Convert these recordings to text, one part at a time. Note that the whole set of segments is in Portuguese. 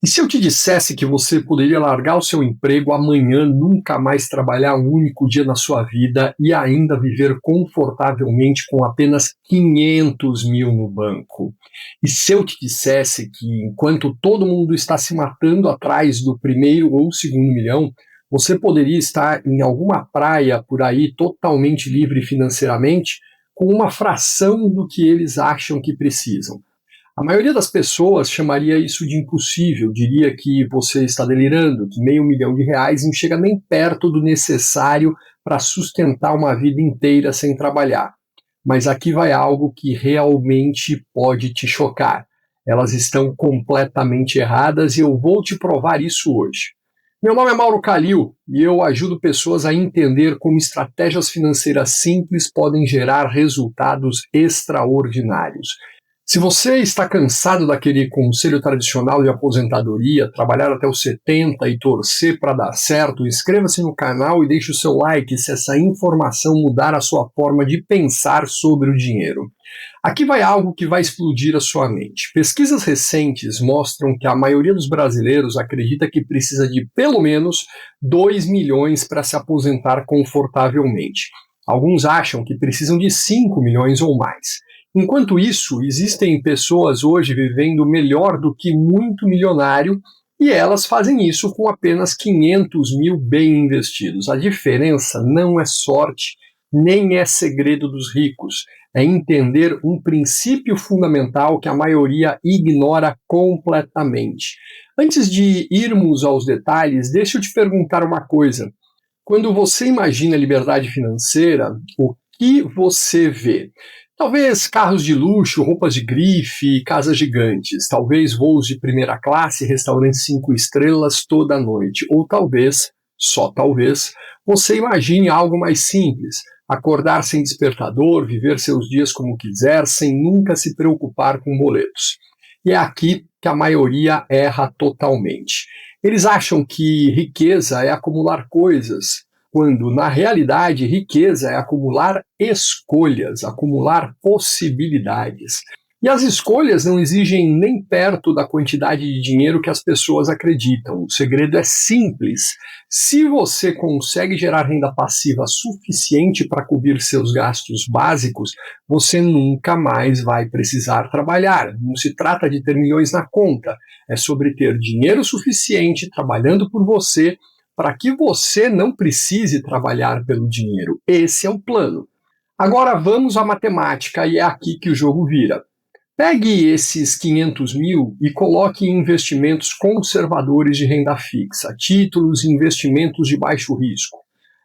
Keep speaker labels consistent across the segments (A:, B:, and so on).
A: E se eu te dissesse que você poderia largar o seu emprego amanhã, nunca mais trabalhar um único dia na sua vida e ainda viver confortavelmente com apenas 500 mil no banco? E se eu te dissesse que enquanto todo mundo está se matando atrás do primeiro ou segundo milhão, você poderia estar em alguma praia por aí totalmente livre financeiramente, com uma fração do que eles acham que precisam? A maioria das pessoas chamaria isso de impossível, diria que você está delirando, que R$ 500 mil não chega nem perto do necessário para sustentar uma vida inteira sem trabalhar. Mas aqui vai algo que realmente pode te chocar. Elas estão completamente erradas e eu vou te provar isso hoje. Meu nome é Mauro Kalil e eu ajudo pessoas a entender como estratégias financeiras simples podem gerar resultados extraordinários. Se você está cansado daquele conselho tradicional de aposentadoria, trabalhar até os 70 e torcer para dar certo, inscreva-se no canal e deixe o seu like se essa informação mudar a sua forma de pensar sobre o dinheiro. Aqui vai algo que vai explodir a sua mente. Pesquisas recentes mostram que a maioria dos brasileiros acredita que precisa de pelo menos 2 milhões para se aposentar confortavelmente. Alguns acham que precisam de 5 milhões ou mais. Enquanto isso, existem pessoas hoje vivendo melhor do que muito milionário e elas fazem isso com apenas 500 mil bem investidos. A diferença não é sorte, nem é segredo dos ricos. É entender um princípio fundamental que a maioria ignora completamente. Antes de irmos aos detalhes, deixa eu te perguntar uma coisa. Quando você imagina liberdade financeira, o que você vê? Talvez carros de luxo, roupas de grife, casas gigantes. Talvez voos de primeira classe, restaurantes 5 estrelas toda noite. Ou talvez, só talvez, você imagine algo mais simples. Acordar sem despertador, viver seus dias como quiser, sem nunca se preocupar com boletos. E é aqui que a maioria erra totalmente. Eles acham que riqueza é acumular coisas, quando, na realidade, riqueza é acumular escolhas, acumular possibilidades. E as escolhas não exigem nem perto da quantidade de dinheiro que as pessoas acreditam. O segredo é simples. Se você consegue gerar renda passiva suficiente para cobrir seus gastos básicos, você nunca mais vai precisar trabalhar. Não se trata de ter milhões na conta, é sobre ter dinheiro suficiente trabalhando por você para que você não precise trabalhar pelo dinheiro. Esse é o plano. Agora vamos à matemática e é aqui que o jogo vira. Pegue esses 500 mil e coloque em investimentos conservadores de renda fixa, títulos e investimentos de baixo risco.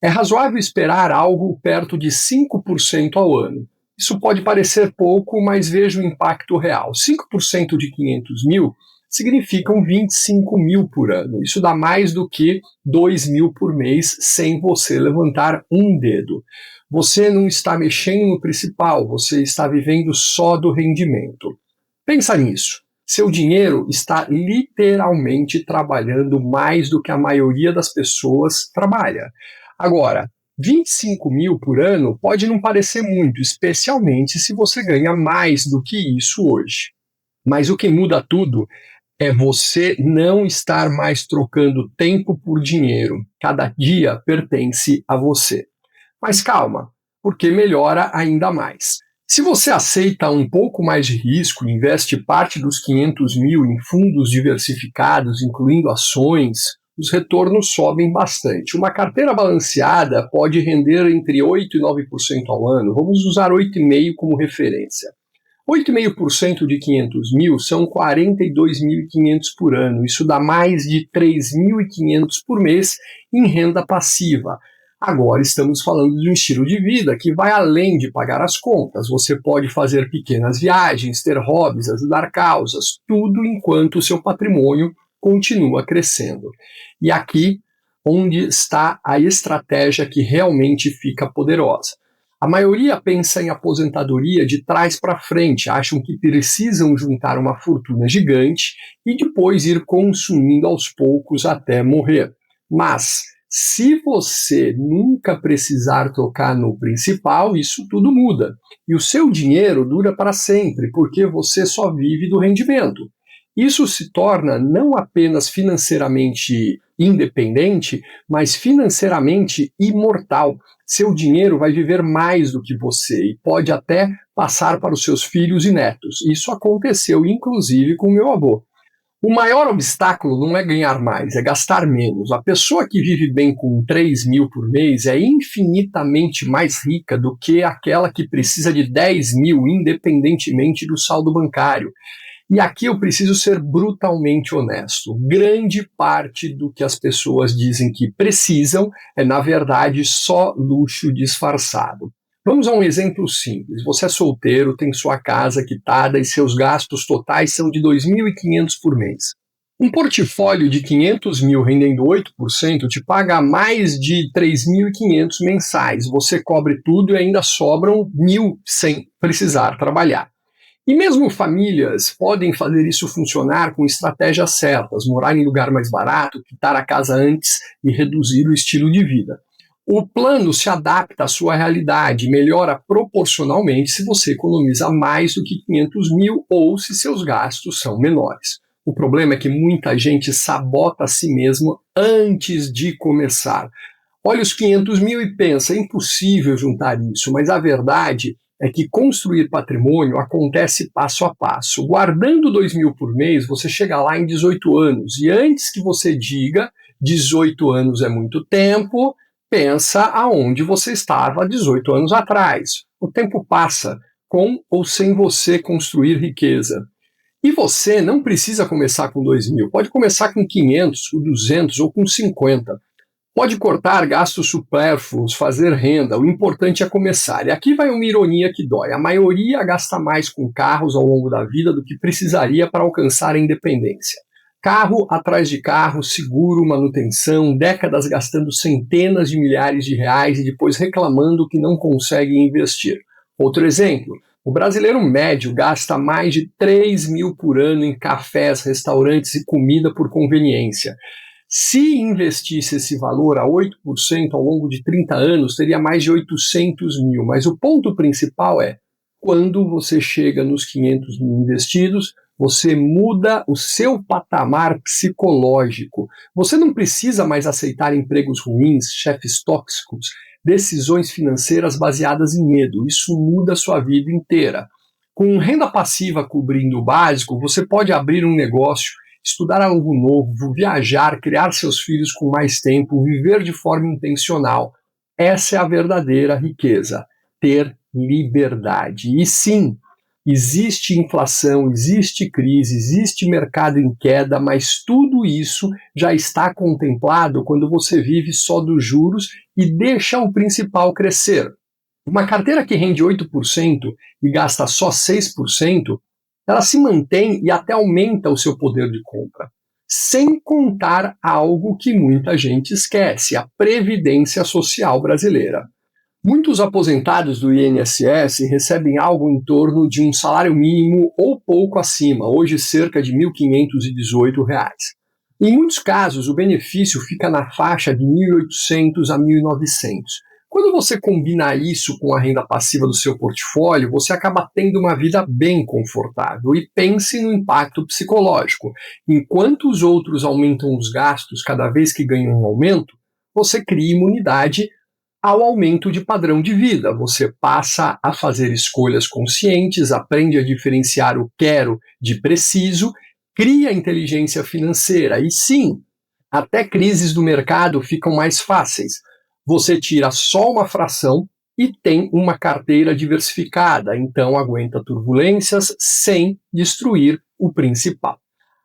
A: É razoável esperar algo perto de 5% ao ano. Isso pode parecer pouco, mas veja o impacto real. 5% de 500 mil significam 25 mil por ano. Isso dá mais do que 2 mil por mês sem você levantar um dedo. Você não está mexendo no principal, você está vivendo só do rendimento. Pensa nisso. Seu dinheiro está literalmente trabalhando mais do que a maioria das pessoas trabalha. Agora, 25 mil por ano pode não parecer muito, especialmente se você ganha mais do que isso hoje. Mas o que muda tudo é você não estar mais trocando tempo por dinheiro. Cada dia pertence a você. Mas calma, porque melhora ainda mais. Se você aceita um pouco mais de risco e investe parte dos 500 mil em fundos diversificados, incluindo ações, os retornos sobem bastante. Uma carteira balanceada pode render entre 8% e 9% ao ano. Vamos usar 8,5% como referência. 8,5% de 500 mil são 42.500 por ano. Isso dá mais de 3.500 por mês em renda passiva. Agora estamos falando de um estilo de vida que vai além de pagar as contas. Você pode fazer pequenas viagens, ter hobbies, ajudar causas, tudo enquanto o seu patrimônio continua crescendo. E aqui onde está a estratégia que realmente fica poderosa. A maioria pensa em aposentadoria de trás para frente, acham que precisam juntar uma fortuna gigante e depois ir consumindo aos poucos até morrer. Mas, se você nunca precisar tocar no principal, isso tudo muda. E o seu dinheiro dura para sempre, porque você só vive do rendimento. Isso se torna não apenas financeiramente independente, mas financeiramente imortal. Seu dinheiro vai viver mais do que você e pode até passar para os seus filhos e netos. Isso aconteceu, inclusive, com meu avô. O maior obstáculo não é ganhar mais, é gastar menos. A pessoa que vive bem com 3 mil por mês é infinitamente mais rica do que aquela que precisa de 10 mil, independentemente do saldo bancário. E aqui eu preciso ser brutalmente honesto. Grande parte do que as pessoas dizem que precisam é, na verdade, só luxo disfarçado. Vamos a um exemplo simples. Você é solteiro, tem sua casa quitada e seus gastos totais são de 2.500 por mês. Um portfólio de 500 mil rendendo 8% te paga mais de 3.500 mensais. Você cobre tudo e ainda sobram 1.000 sem precisar trabalhar. E mesmo famílias podem fazer isso funcionar com estratégias certas, morar em lugar mais barato, quitar a casa antes e reduzir o estilo de vida. O plano se adapta à sua realidade, melhora proporcionalmente se você economiza mais do que 500 mil ou se seus gastos são menores. O problema é que muita gente sabota a si mesmo antes de começar. Olha os 500 mil e pensa, é impossível juntar isso, mas a verdade é que construir patrimônio acontece passo a passo. Guardando 2 mil por mês, você chega lá em 18 anos. E antes que você diga 18 anos é muito tempo, pensa aonde você estava 18 anos atrás. O tempo passa, com ou sem você construir riqueza. E você não precisa começar com 2 mil, pode começar com 500, com 200 ou com 50. Pode cortar gastos supérfluos, fazer renda, o importante é começar. E aqui vai uma ironia que dói. A maioria gasta mais com carros ao longo da vida do que precisaria para alcançar a independência. Carro atrás de carro, seguro, manutenção, décadas gastando centenas de milhares de reais e depois reclamando que não consegue investir. Outro exemplo, o brasileiro médio gasta mais de 3 mil por ano em cafés, restaurantes e comida por conveniência. Se investisse esse valor a 8% ao longo de 30 anos, teria mais de 800 mil. Mas o ponto principal é, quando você chega nos 500 mil investidos, você muda o seu patamar psicológico. Você não precisa mais aceitar empregos ruins, chefes tóxicos, decisões financeiras baseadas em medo. Isso muda a sua vida inteira. Com renda passiva cobrindo o básico, você pode abrir um negócio, estudar algo novo, viajar, criar seus filhos com mais tempo, viver de forma intencional. Essa é a verdadeira riqueza, ter liberdade. E sim, existe inflação, existe crise, existe mercado em queda, mas tudo isso já está contemplado quando você vive só dos juros e deixa o principal crescer. Uma carteira que rende 8% e gasta só 6%, ela se mantém e até aumenta o seu poder de compra. Sem contar algo que muita gente esquece, a Previdência Social brasileira. Muitos aposentados do INSS recebem algo em torno de um salário mínimo ou pouco acima, hoje cerca de R$ 1.518. Em muitos casos, o benefício fica na faixa de 1.800 a 1.900. Quando você combina isso com a renda passiva do seu portfólio, você acaba tendo uma vida bem confortável. E pense no impacto psicológico. Enquanto os outros aumentam os gastos cada vez que ganham um aumento, você cria imunidade ao aumento de padrão de vida. Você passa a fazer escolhas conscientes, aprende a diferenciar o quero de preciso, cria inteligência financeira. E sim, até crises do mercado ficam mais fáceis. Você tira só uma fração e tem uma carteira diversificada, então aguenta turbulências sem destruir o principal.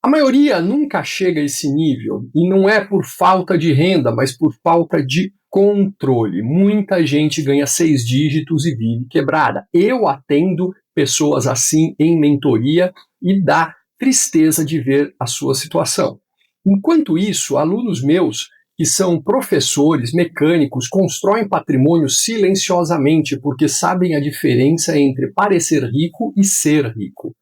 A: A maioria nunca chega a esse nível, e não é por falta de renda, mas por falta de controle. Muita gente ganha 6 dígitos e vive quebrada. Eu atendo pessoas assim em mentoria e dá tristeza de ver a sua situação. Enquanto isso, alunos meus que são professores, mecânicos, constroem patrimônio silenciosamente porque sabem a diferença entre parecer rico e ser rico.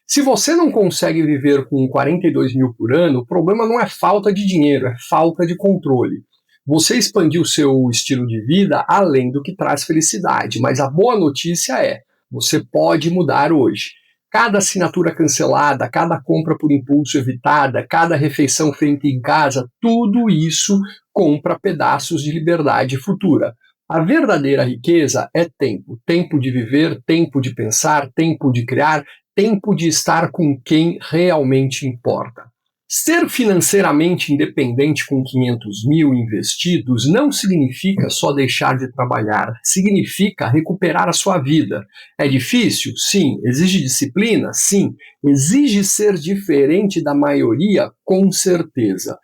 A: Se você não consegue viver com 42 mil por ano, o problema não é falta de dinheiro, é falta de controle. Você expandiu o seu estilo de vida além do que traz felicidade, mas a boa notícia é, você pode mudar hoje. Cada assinatura cancelada, cada compra por impulso evitada, cada refeição feita em casa, tudo isso compra pedaços de liberdade futura. A verdadeira riqueza é tempo. Tempo de viver, tempo de pensar, tempo de criar, tempo de estar com quem realmente importa. Ser financeiramente independente com 500 mil investidos não significa só deixar de trabalhar, significa recuperar a sua vida. É difícil? Sim. Exige disciplina? Sim. Exige ser diferente da maioria? Com certeza.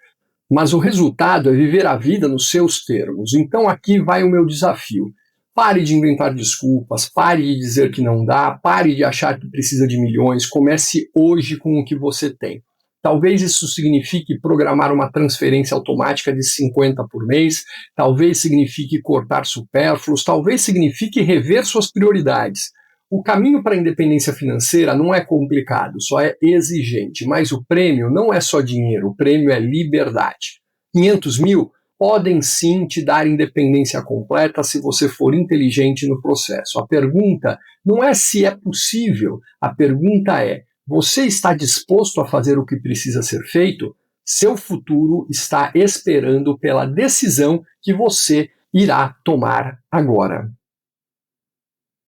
A: Mas o resultado é viver a vida nos seus termos. Então aqui vai o meu desafio. Pare de inventar desculpas, pare de dizer que não dá, pare de achar que precisa de milhões, comece hoje com o que você tem. Talvez isso signifique programar uma transferência automática de 50 por mês, talvez signifique cortar supérfluos, talvez signifique rever suas prioridades. O caminho para a independência financeira não é complicado, só é exigente, mas o prêmio não é só dinheiro, o prêmio é liberdade. 500 mil podem sim te dar independência completa se você for inteligente no processo. A pergunta não é se é possível, a pergunta é: você está disposto a fazer o que precisa ser feito? Seu futuro está esperando pela decisão que você irá tomar agora.